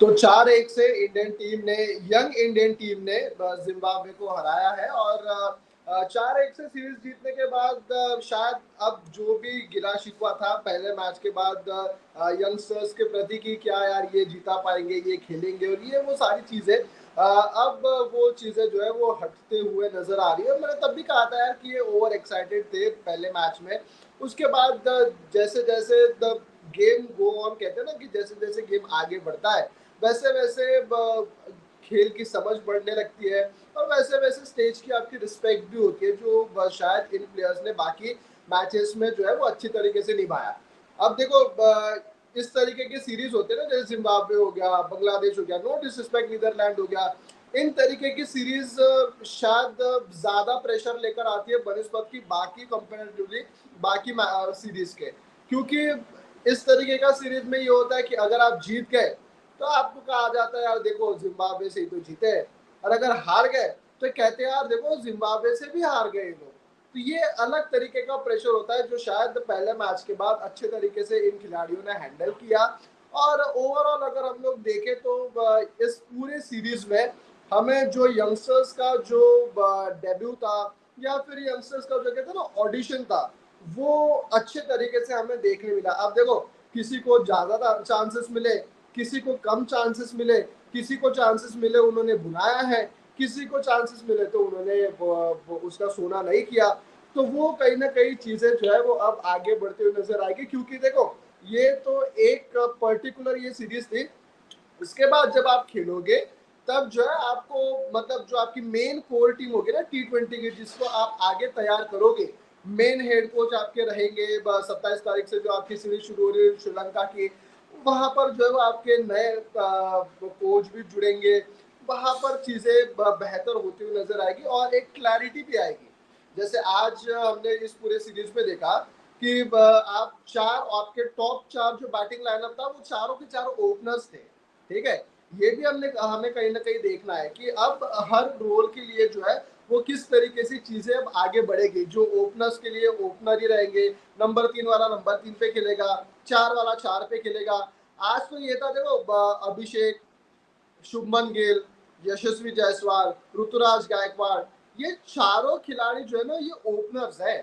तो 4-1 से Indian team ने, यंग इंडियन टीम ने जिम्बाब्वे को हराया है। और 4-1 से सीरीज जीतने के बाद शायद अब जो भी गिला शिकवा था पहले मैच के बाद यंगस्टर्स के प्रति कि क्या यार ये जीता पाएंगे, ये खेलेंगे और ये वो सारी चीजें, अब वो चीजें जो है वो हटते हुए नजर आ रही है। मैंने तब भी कहा था यार कि ये ओवर एक्साइटेड थे पहले मैच में। उसके बाद जैसे जैसे द गेम गो ऑन, कहते हैं ना कि जैसे जैसे गेम आगे बढ़ता है वैसे वैसे खेल की समझ बढ़ने लगती है, और वैसे वैसे स्टेज की आपकी रिस्पेक्ट भी होती है, जो शायद इन प्लेयर्स ने बाकी मैचेस में जो है वो अच्छी तरीके से निभाया। अब देखो इस तरीके की सीरीज होते हैं ना, जैसे जिम्बाब्वे हो गया, बांग्लादेश हो गया, नो डिसरिस्पेक्ट नीदरलैंड हो गया, इन तरीके की सीरीज शायद ज्यादा प्रेशर लेकर आती है बनस्पत की बाकी कंपेरेटिवली बाकी सीरीज के। क्योंकि इस तरीके का सीरीज में ये होता है कि अगर आप जीत गए तो आपको कहा जाता है यार देखो जिम्बाब्वे से ही तो जीते हैं, और अगर हार गए तो कहते हैं यार देखो जिम्बाब्वे से भी हार गए लोग। तो ये अलग तरीके का प्रेशर होता है जो शायद पहले मैच के बाद अच्छे तरीके से इन खिलाड़ियों ने हैंडल किया। और ओवरऑल अगर हम लोग देखें तो इस पूरे सीरीज में हमें जो यंगस्टर्स का जो डेब्यू था, या फिर यंगस्टर्स का जो कहते हैं ना ऑडिशन था, वो अच्छे तरीके से हमें देखने मिला। अब देखो किसी को ज्यादा चांसेस मिले, किसी को कम चांसेस मिले, किसी को चांसेस मिले उन्होंने बुलाया है, किसी को चांसेस मिले तो उन्होंने वो उसका सोना नहीं किया। तो वो कहीं ना कहीं चीजें जो है वो अब आगे बढ़ते हुए नजर आएगी, क्योंकि देखो ये तो एक पर्टिकुलर ये सीरीज थी। उसके बाद जब आप खेलोगे तब जो है आपको, मतलब जो आपकी मेन कोर टीम होगी ना T20 की, जिसको आप आगे तैयार करोगे, मेन हेड कोच आपके रहेंगे। 27 तारीख से जो आपकी सीरीज शुरू हो रही है श्रीलंका की, वहां पर जो है वो आपके नए कोच भी जुड़ेंगे। वहां पर चीजें बेहतर होती हुई नजर आएगी और एक क्लैरिटी भी आएगी। जैसे आज हमने इस पूरे सीरीज में देखा कि आप चार, आपके टॉप चार जो बैटिंग लाइनअप था वो चारों के चारों ओपनर्स थे। ठीक है, ये भी हमें कहीं ना कहीं देखना है कि अब हर रोल के लिए जो है वो किस तरीके से चीजें अब आगे बढ़ेगी। जो ओपनर्स के लिए ओपनर ही रहेंगे, नंबर 3 वाला नंबर 3 पे खेलेगा, 4 वाला 4 पे खेलेगा। आज तो ये था देखो अभिषेक, शुभमन गिल, यशस्वी जायसवाल, ऋतुराज गायकवाड़, ये चारों खिलाड़ी जो है ना ये ओपनर्स है।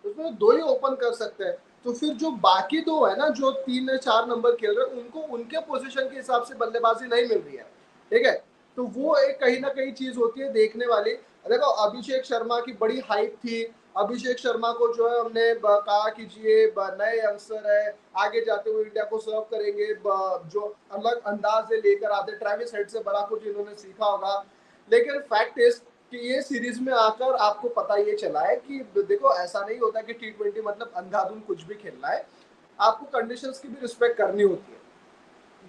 उसमें दो ही ओपन कर सकते हैं। तो फिर जो बाकी दो है ना जो 3 या 4 नंबर खेल रहे हैं उनको उनके पोजीशन के हिसाब से बल्लेबाजी नहीं मिल रही है। ठीक है, तो वो एक कहीं ना कहीं चीज होती है देखने वाली। देखो अभिषेक शर्मा की बड़ी हाइप थी। अभिषेक शर्मा को जो है हमने कहा कि ये नए यंगस्टर है, आगे जाते हुए इंडिया को सर्व करेंगे, जो अलग अंदाज से लेकर आते, ट्रेविस हेड से बड़ा कुछ इन्होंने सीखा होगा। लेकिन फैक्ट इज कि ये सीरीज में आकर आपको पता ये चला है कि देखो ऐसा नहीं होता कि T20 मतलब अंधाधुंध कुछ भी खेलना है, आपको कंडीशंस की भी रिस्पेक्ट करनी होती है।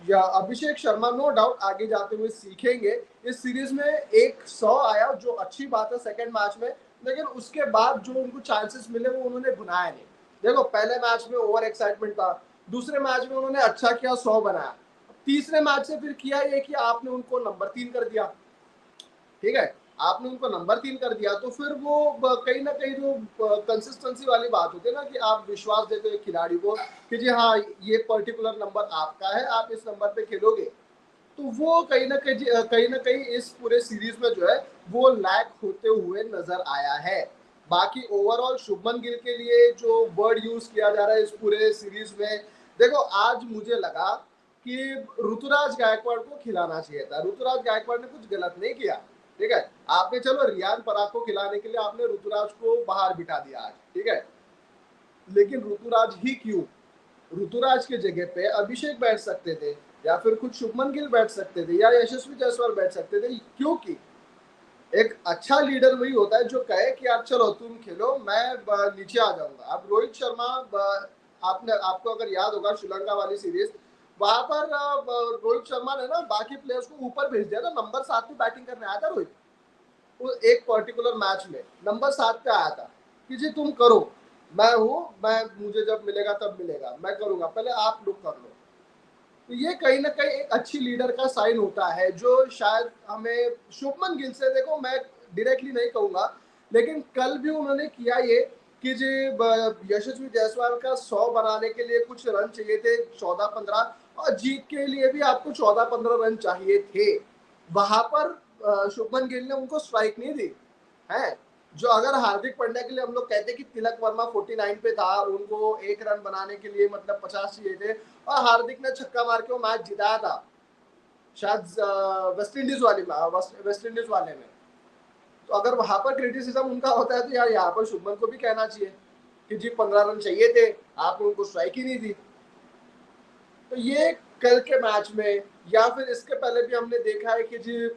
या अभिषेक शर्मा नो डाउट आगे जाते हुए सीखेंगे। इस सीरीज में एक 100 आया जो अच्छी बात है सेकंड मैच में, लेकिन उसके बाद जो उनको चांसेस मिले वो उन्होंने बनाया नहीं। देखो पहले मैच में ओवर एक्साइटमेंट था, दूसरे मैच में उन्होंने अच्छा किया, 100 बनाया, तीसरे मैच से फिर किया ये कि आपने उनको नंबर 3 कर दिया। ठीक है, आपने उनको नंबर 3 कर दिया तो फिर वो कहीं ना कहीं जो कंसिस्टेंसी वाली बात होती है ना कि आप विश्वास देते हो खिलाड़ी को कि जी हाँ ये पर्टिकुलर नंबर आपका है, आप इस नंबर पे खेलोगे। तो वो कहीं ना कहीं इस पूरे सीरीज में जो है वो लैक होते हुए नजर आया है। बाकी ओवरऑल शुभमन गिल के लिए जो वर्ड यूज किया जा रहा है इस पूरे सीरीज में, देखो आज मुझे लगा कि ऋतुराज गायकवाड़ को खिलाना चाहिए था। ऋतुराज गायकवाड़ ने कुछ गलत नहीं किया। ठीक है, आपने चलो रियान पराग को खिलाने के लिए आपने ऋतुराज को बाहर बिठा दिया आज। ठीक है, लेकिन ऋतुराज ही क्यों? ऋतुराज के जगह पे अभिषेक बैठ सकते थे, या फिर कुछ शुभमन गिल बैठ सकते थे, या यशस्वी जायसवाल बैठ सकते थे। क्योंकि एक अच्छा लीडर वही होता है जो कहे कि आप चलो तुम खेलो, मैं नीचे आ जाऊंगा। अब रोहित शर्मा, आपने आपको अगर याद होगा श्रीलंका वाली सीरीज, वहां पर रोहित शर्मा ने ना बाकी प्लेयर्स को ऊपर भेज दिया था। नंबर 7 पे बैटिंग करने आया था रोहित, वो एक पर्टिकुलर मैच में नंबर 7 पे आया था कि जी तुम करो, मैं हूँ, मैं मुझे जब मिलेगा तब मिलेगा, मैं करूंगा, पहले आप लोग कर लो। तो ये कहीं ना कहीं एक अच्छी लीडर का साइन होता है जो शायद हमें शुभमन गिल से, देखो मैं डायरेक्टली नहीं कहूंगा, लेकिन कल भी उन्होंने किया ये कि जी यशस्वी जायसवाल का 100 बनाने के लिए कुछ रन चाहिए थे, 14-15, और जीत के लिए भी आपको 14-15 रन चाहिए थे। वहां पर शुभमन गिल ने उनको स्ट्राइक नहीं दी है। जो अगर हार्दिक पांड्या के लिए हम लोग कहते कि तिलक वर्मा 49 पे था, उनको एक रन बनाने के लिए मतलब 50 चाहिए थे, और हार्दिक ने छक्का मार के वो मैच जिताया था शायद वेस्ट इंडीज वाले में। तो अगर वहां पर क्रिटिसिज्म उनका होता है तो यार यहाँ पर शुभमन को भी कहना चाहिए कि जी 15 रन चाहिए थे, आपने उनको स्ट्राइक ही नहीं दी। तो ये कल के मैच में या फिर इसके पहले भी हमने देखा है कि जी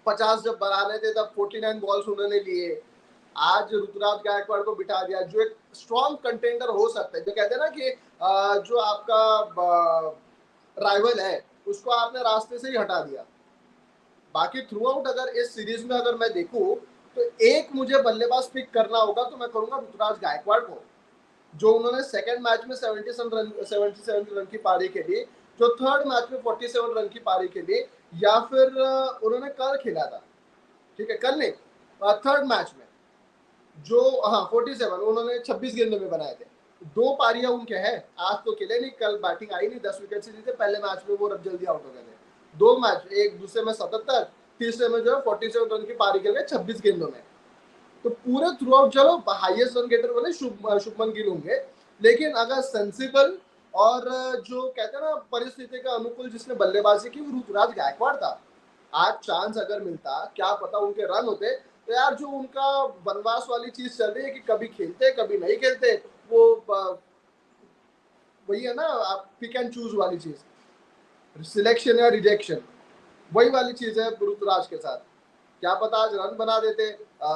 50 जब बना रहे थे तब 49 बॉल्स उन्होंने लिए। आज ऋतुराज गायकवाड़ को बिठा दिया जो एक स्ट्रॉन्ग कंटेंडर हो सकता है, जो कहते हैं ना कि जो आपका राइवल है उसको आपने रास्ते से ही हटा दिया। बाकी थ्रू आउट अगर इस सीरीज में अगर मैं देखूं तो एक मुझे बल्लेबाज पिक करना होगा तो मैं करूंगा ऋतुराज गायकवाड़ को, जो उन्होंने सेकंड मैच में 77 रन की पारी खेली, जो थर्ड मैच में 47 रन की पारी खेली, या फिर उन्होंने कल खेला था, ठीक है कल नहीं थर्ड मैच में जो, हाँ 47 उन्होंने 26 गेंदों में बनाए थे। दो पारियां उनके हैं, आज तो खेले नहीं, कल बैटिंग आई नहीं, 10 विकेट से जीते। पहले मैच में वो रब जल्दी आउट हो गए थे। दो मैच, एक दूसरे में 77, तीसरे में जो है 47 रन की पारी खेल गए 26 गेंदों में। तो पूरे थ्रू आउट चलो हाईएस्ट रन गेटर वाले शुभमन गिल होंगे, लेकिन अगर सेंसिबल और जो कहते हैं ना परिस्थिति का अनुकूल जिसने बल्लेबाजी की वो ऋतुराज गायकवाड़ था। आज चांस अगर मिलता, क्या पता उनके रन होते। तो यार जो उनका वनवास वाली चीज चल रही है कि कभी खेलते कभी नहीं खेलते, वो वही है ना, आप पिक एंड चूज वाली चीज, सिलेक्शन या रिजेक्शन, वही वाली चीज है ऋतुराज के साथ। क्या पता आज रन बना देते,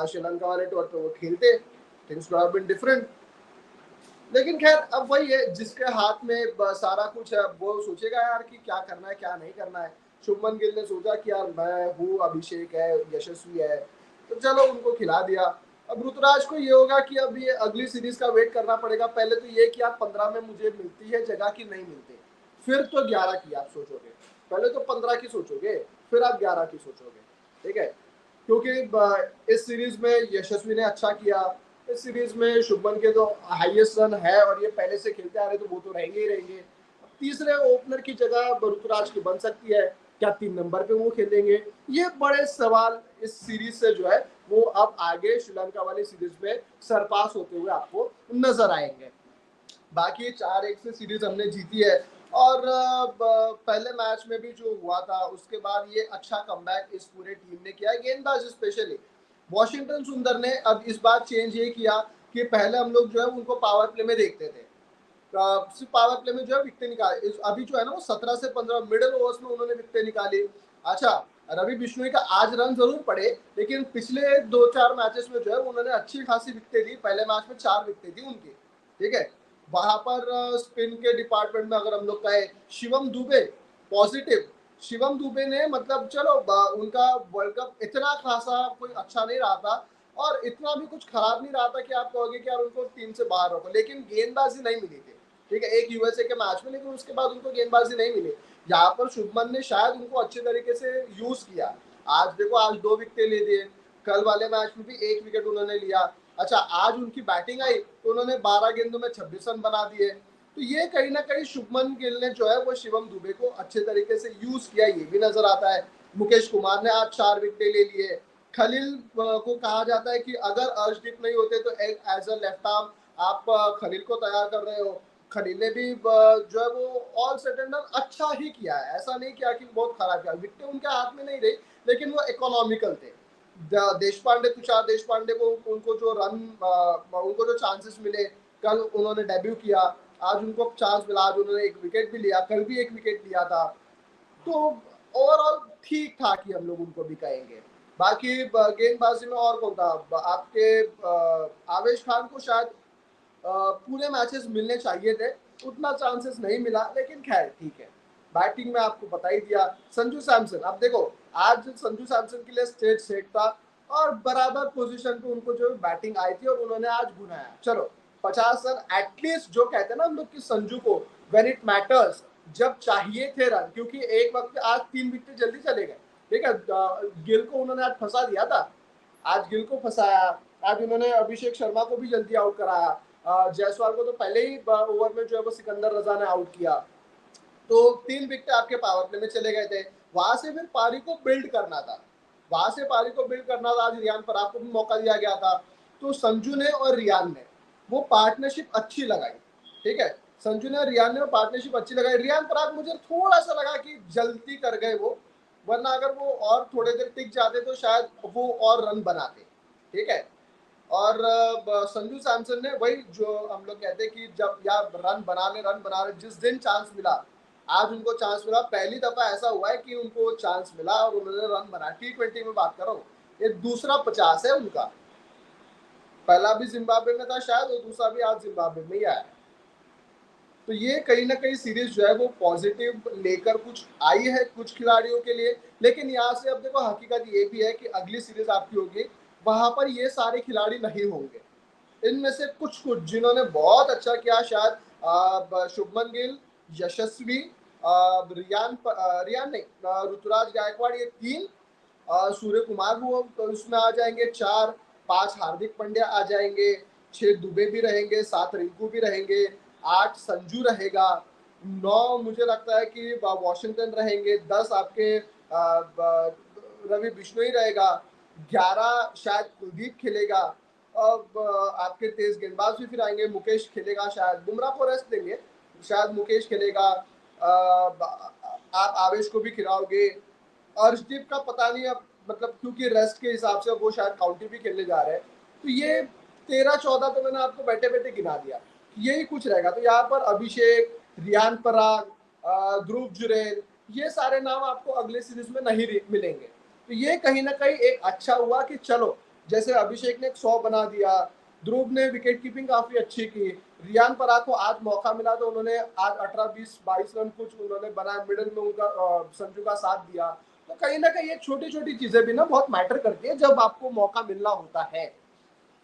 श्रीलंका वाले टूर पे वो खेलते, things could have been different. लेकिन खैर अब वही है, जिसके हाथ में सारा कुछ है वो सोचेगा यार कि क्या करना है क्या नहीं करना है। शुभमन गिल ने सोचा कि यार मैं हूँ, अभिषेक है, यशस्वी है, तो चलो उनको खिला दिया। अब ऋतुराज को ये होगा कि अब ये अगली सीरीज का वेट करना पड़ेगा। पहले तो ये कि आप 15 में मुझे मिलती है जगह की नहीं मिलती, फिर तो 11 की आप सोचोगे। पहले तो 15 की सोचोगे, फिर आप 11 की सोचोगे, ठीक है। क्योंकि इस सीरीज में यशस्वी ने अच्छा किया, इस सीरीज में शुभमन के जो हाईएस्ट रन है और ये पहले से खेलते आ रहे तो वो तो रहेंगे ही रहेंगे। तीसरे ओपनर की जगह ऋतुराज की बन सकती है, क्या 3 नंबर पे वो खेलेंगे, ये बड़े सवाल इस सीरीज से जो है वो अब आगे श्रीलंका वाली सीरीज में सरपास होते हुए आपको नजर आएंगे। बाकी 4-1 से सीरीज हमने जीती है, और पहले मैच में भी जो हुआ था उसके बाद ये अच्छा कमबैक इस पूरे टीम ने किया है, गेंदबाज स्पेशली वॉशिंगटन सुंदर ने। अब इस बार चेंज ये किया कि पहले हम लोग जो है उनको पावर प्ले में देखते थे, सिर्फ पावर प्ले में जो है विकटें निकाली। अभी जो है ना वो 17 से 15 मिडिल ओवर्स में उन्होंने विकटें निकाली। अच्छा, रवि बिश्नोई का आज रन जरूर पड़े, लेकिन पिछले 2-4 मैचेस में जो है उन्होंने अच्छी खासी विकटें दी। पहले मैच में 4 विकटें थी उनकी, ठीक है। वहां पर स्पिन के डिपार्टमेंट में अगर हम लोग कहें, शिवम दुबे पॉजिटिव, शिवम दुबे ने मतलब चलो उनका वर्ल्ड कप इतना खासा कोई अच्छा नहीं रहा था, और इतना भी कुछ खराब नहीं रहा था कि आप कहोगे कि यार उनको टीम से बाहर रखो, लेकिन गेंदबाजी नहीं मिली थी, ठीक है, एक यूएसए के मैच में, लेकिन उसके बाद उनको गेंदबाजी नहीं मिली। यहाँ पर शुभमन ने शायद उनको अच्छे तरीके से यूज किया। आज देखो, आज 2 विकेट ले दिए, कल वाले मैच में भी 1 विकेट उन्होंने लिया। अच्छा, आज उनकी बैटिंग आई तो उन्होंने 12 गेंदों में 26 रन बना दिए। तो ये कहीं ना कहीं शुभमन गिल ने जो है वो शिवम दुबे को अच्छे तरीके से यूज किया, ये भी नजर आता है। मुकेश कुमार ने आज 4 विकेट ले लिए। खलील को कहा जाता है कि अगर अर्शदीप नहीं होते तो एज अ लेफ्ट आर्म आप खलील को तैयार कर रहे हो। खलील ने भी जो है वो ऑल सेटेंडर अच्छा ही किया है, ऐसा नहीं किया कि बहुत खराब किया। विकेट उनके हाथ में नहीं रही, लेकिन वो इकोनॉमिकल थे। देश पांडे, तुषार देश पांडे को उनको जो रन उनको जो चांसेस मिले, कल उन्होंने डेब्यू किया, आज उनको चांस मिला, आज उन्होंने 1 विकेट भी लिया, कल भी 1 विकेट लिया था। तो ओवरऑल ठीक ठाक ही हम लोग उनको भी कहेंगे। बाकी गेंदबाजी में और कौन था आपके, आवेश खान को शायद पूरे मैचेस मिलने चाहिए थे, उतना चांसेस नहीं मिला, लेकिन खैर ठीक है। बैटिंग में आपको बता ही दिया, संजू सैमसन। अब देखो, आज संजू सैमसन के लिए स्टेज सेट था, और बराबर पोजीशन पे उनको जो बैटिंग आई थी और उन्होंने आज भुनाया। चलो 50 रन एटलीस्ट, जो कहते हैं ना हम लोग कि संजू को व्हेन इट मैटर्स, जब चाहिए थे रन, क्योंकि एक वक्त आज 3 विकेट जल्दी चले गए, ठीक है। गिल को उन्होंने आज फंसा दिया था, आज गिल को फंसाया। आज उन्होंने अभिषेक शर्मा को भी जल्दी आउट कराया। जायसवाल को तो पहले ही ओवर में जो है वो सिकंदर रजा ने आउट किया। तो 3 विकेट आपके पावर प्ले में चले गए थे। वहां से फिर पारी को बिल्ड करना था, वहां से पारी को बिल्ड करना था। आज रियान पराग को भी मौका दिया गया था, तो संजू ने और रियान ने वो पार्टनरशिप अच्छी लगाई। ठीक है, संजू ने और रियान ने वो पार्टनरशिप अच्छी लगाई। रियान पराग मुझे थोड़ा सा लगा कि जल्दी कर गए वो, वरना अगर वो और थोड़े देर टिक जाते तो शायद वो और रन बनाते। ठीक है, और संजू सैमसन ने वही जो हम लोग कहते हैं कि जब या रन बना ले जिस दिन चांस मिला, आज उनको चांस मिला। पहली दफा ऐसा हुआ है कि उनको चांस मिला और उन्होंने रन बनाया। T20 में बात कर रहा हूँ, ये दूसरा 50 है उनका। पहला भी जिम्बाब्वे में था शायद, और दूसरा भी आज जिम्बाब्वे में ही आया है। तो ये कहीं ना कहीं सीरीज जो है वो पॉजिटिव लेकर कुछ आई है कुछ खिलाड़ियों के लिए। लेकिन यहाँ से अब देखो, हकीकत ये भी है कि अगली सीरीज आपकी होगी, वहां पर ये सारे खिलाड़ी नहीं होंगे। इनमें से कुछ कुछ जिन्होंने बहुत अच्छा किया, शायद शुभमन गिल, यशस्वी, रियान नहीं, ऋतुराज गायकवाड़, ये 3, सूर्य कुमार वो उसमें आ जाएंगे 4, 5 हार्दिक पांड्या आ जाएंगे, 6 दुबे भी रहेंगे, 7 रिंकू भी रहेंगे, 8 संजू रहेगा, 9 मुझे लगता है कि वॉशिंगटन रहेंगे, 10 आपके रवि बिश्नोई रहेगा, 11 शायद कुलदीप खेलेगा। अब आपके तेज गेंदबाज भी फिर आएंगे, मुकेश खेलेगा, शायद बुमराह को रेस्ट देंगे, शायद मुकेश खेलेगा। आप आवेश को भी खिलाओगे। अर्शदीप का पता नहीं, अब मतलब क्योंकि रेस्ट के हिसाब से वो शायद काउंटी भी खेलने जा रहे हैं। तो ये 13-14 तो मैंने आपको बैठे बैठे गिना दिया, यही कुछ रहेगा। तो यहाँ पर अभिषेक, रियान पराग, ध्रुव जुरैल, ये सारे नाम आपको अगले सीरीज में नहीं मिलेंगे। तो ये कहीं ना कहीं एक अच्छा हुआ कि चलो, जैसे अभिषेक ने 100 बना दिया, ध्रुव ने विकेट कीपिंग काफी अच्छी की, रियान पराग को आज मौका मिला तो उन्होंने आज 18-20-22 रन कुछ उन्होंने बनाया, मिडिल में उनका संजू का साथ दिया। तो कहीं ना कहीं ये छोटी छोटी चीजें भी ना बहुत मैटर करती है जब आपको मौका मिलना होता है।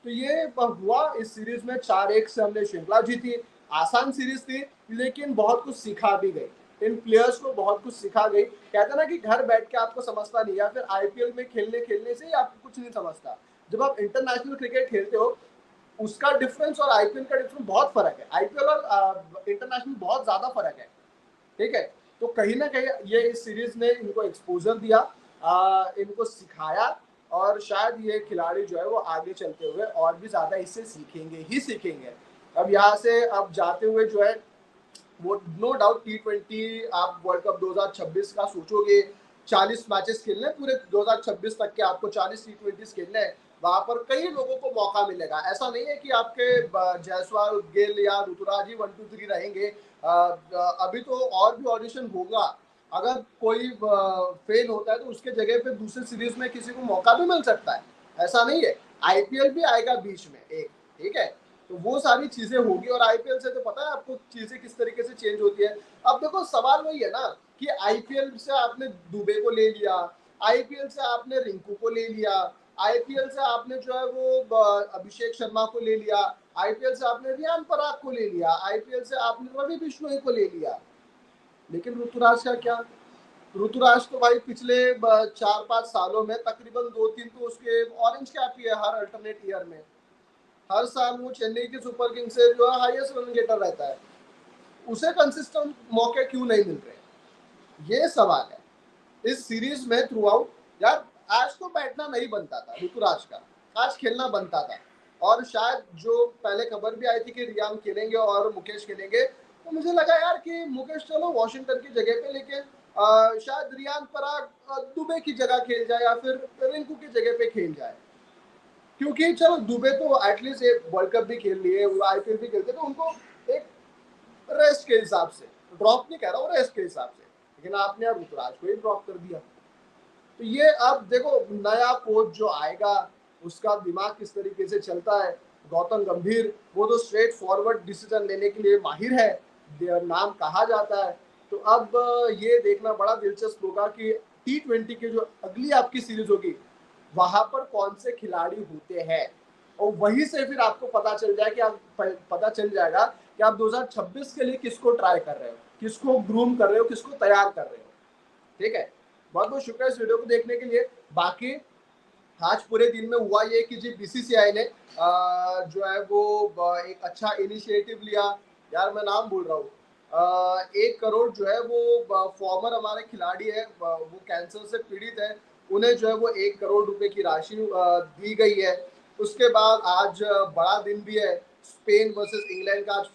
तो ये हुआ इस सीरीज में, 4-1 से हमने श्रृंखला जीती। आसान सीरीज थी, लेकिन बहुत कुछ सिखा भी गई, इन प्लेयर्स को बहुत कुछ सिखा गई। कहते ना कि घर बैठ के आपको समझता नहीं, या फिर आईपीएल में खेलने खेलने से ही आपको कुछ नहीं समझता। जब आप इंटरनेशनल क्रिकेट खेलते हो, उसका डिफरेंस और आईपीएल का डिफरेंस बहुत फर्क है। आईपीएल और इंटरनेशनल बहुत ज्यादा फर्क है। ठीक है, तो कहीं ना कहीं ये इस सीरीज ने इनको एक्सपोजर दिया, इनको सिखाया, और शायद ये खिलाड़ी जो है वो आगे चलते हुए और भी ज्यादा इससे सीखेंगे ही सीखेंगे। अब यहाँ से अब जाते हुए जो है वो नो डाउट T20 आप वर्ल्ड कप 2026 का सोचोगे, 40 मैचेस खेलने पूरे 2026 तक के, आपको 40 T20 खेलने हैं। वहां पर कई लोगों को मौका मिलेगा, ऐसा नहीं है कि आपके जायसवाल, गिल या ऋतुराज ही 1-2-3 रहेंगे। अभी तो और भी ऑडिशन होगा। अगर कोई फेल होता है तो उसके जगह पे दूसरे सीरीज में किसी को मौका भी मिल सकता है, ऐसा नहीं है। आईपीएल भी आएगा बीच में एक, ठीक है, तो वो सारी चीजें होगी। और आईपीएल से तो पता है आपको चीजें किस तरीके से चेंज होती है। अब देखो, सवाल वही है ना कि आईपीएल से आपने दुबे को ले लिया, आईपीएल से आपने रिंकू को ले लिया, आईपीएल से आपने जो है वो अभिषेक शर्मा को ले लिया, आईपीएल से आपने रियान पराग को ले लिया, आईपीएल से आपने रवि बिश्नोई को ले लिया, लेकिन ऋतुराज का क्या? ऋतुराज तो भाई पिछले 4-5 सालों में तकरीबन 2-3 तो उसके ऑरेंज कैप ही है हर अल्टरनेट ईयर में। हर साल वो चेन्नई के सुपर किंग्स से जो है हाईएस्ट रन गेटर रहता है। उसे कंसिस्टेंट मौके क्यों नहीं मिल रहे, ये सवाल है। इस सीरीज में थ्रू आउट, यार आज तो बैठना नहीं बनता था ऋतुराज का, आज खेलना बनता था। और शायद जो पहले खबर भी आई थी कि रियान खेलेंगे और मुकेश खेलेंगे, तो मुझे लगा यार कि मुकेश चलो वॉशिंगटन की जगह पे, लेकिन शायद रियान पराग दुबे की जगह खेल जाए या फिर रिंकू की जगह पे खेल जाए। क्योंकि चलो दुबे तो एटलीस्ट एक वर्ल्ड कप भी खेल लिए, आईपीएल भी खेलते, तो उनको एक रेस्ट के हिसाब से, ड्रॉप नहीं कह रहा हूँ, रेस्ट के हिसाब से। लेकिन आपने अब ऋतुराज को ही ड्रॉप कर दिया। तो ये अब देखो, नया कोच जो आएगा उसका दिमाग किस तरीके से चलता है। गौतम गंभीर वो तो स्ट्रेट फॉरवर्ड डिसीजन लेने के लिए माहिर है, नाम कहा जाता है। तो अब ये देखना बड़ा दिलचस्प होगा कि T20 की जो अगली आपकी सीरीज होगी, वहां पर कौन से खिलाड़ी होते हैं, और वहीं से फिर आपको पता चल जाए कि आप पता चल जाएगा कि आप 2026 के लिए किसको ट्राई कर रहे हो, किसको ग्रूम कर रहे हो, किसको तैयार कर रहे हो। ठीक है, बहुत बहुत शुक्रिया इस वीडियो को देखने के लिए। बाकी आज पूरे दिन में हुआ ये कि जी बीसीसीआई ने जो है वो एक अच्छा इनिशिएटिव लिया। यार मैं नाम भूल रहा हूँ, 1 करोड़ जो है वो फॉर्मर हमारे खिलाड़ी है, वो कैंसर से पीड़ित है, उन्हें जो है वो 1 करोड़ रुपए की राशि दी गई है। उसके बाद आज बड़ा दिन भी है, स्पेन वर्सेस इंग्लैंड का आज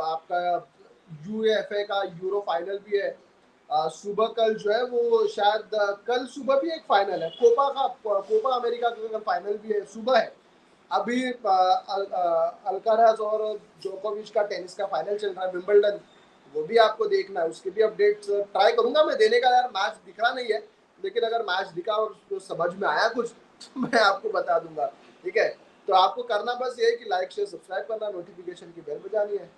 आपका यूएफए का यूरो फाइनल भी है। सुबह कल जो है वो शायद कल सुबह भी एक फाइनल है, कोपा अमेरिका का फाइनल भी है, सुबह है। अभी अल्काराज और जोकोविच का टेनिस का फाइनल चल रहा है, विंबलडन, वो भी आपको देखना है, उसके भी अपडेट्स ट्राई करूंगा मैं देने का। यार मैच दिख रहा नहीं है, लेकिन अगर मैच दिखा और उसको समझ में आया कुछ तो मैं आपको बता दूंगा। ठीक है, तो आपको करना बस ये है कि लाइक शेयर सब्सक्राइब करना, नोटिफिकेशन की बेल बजानी है।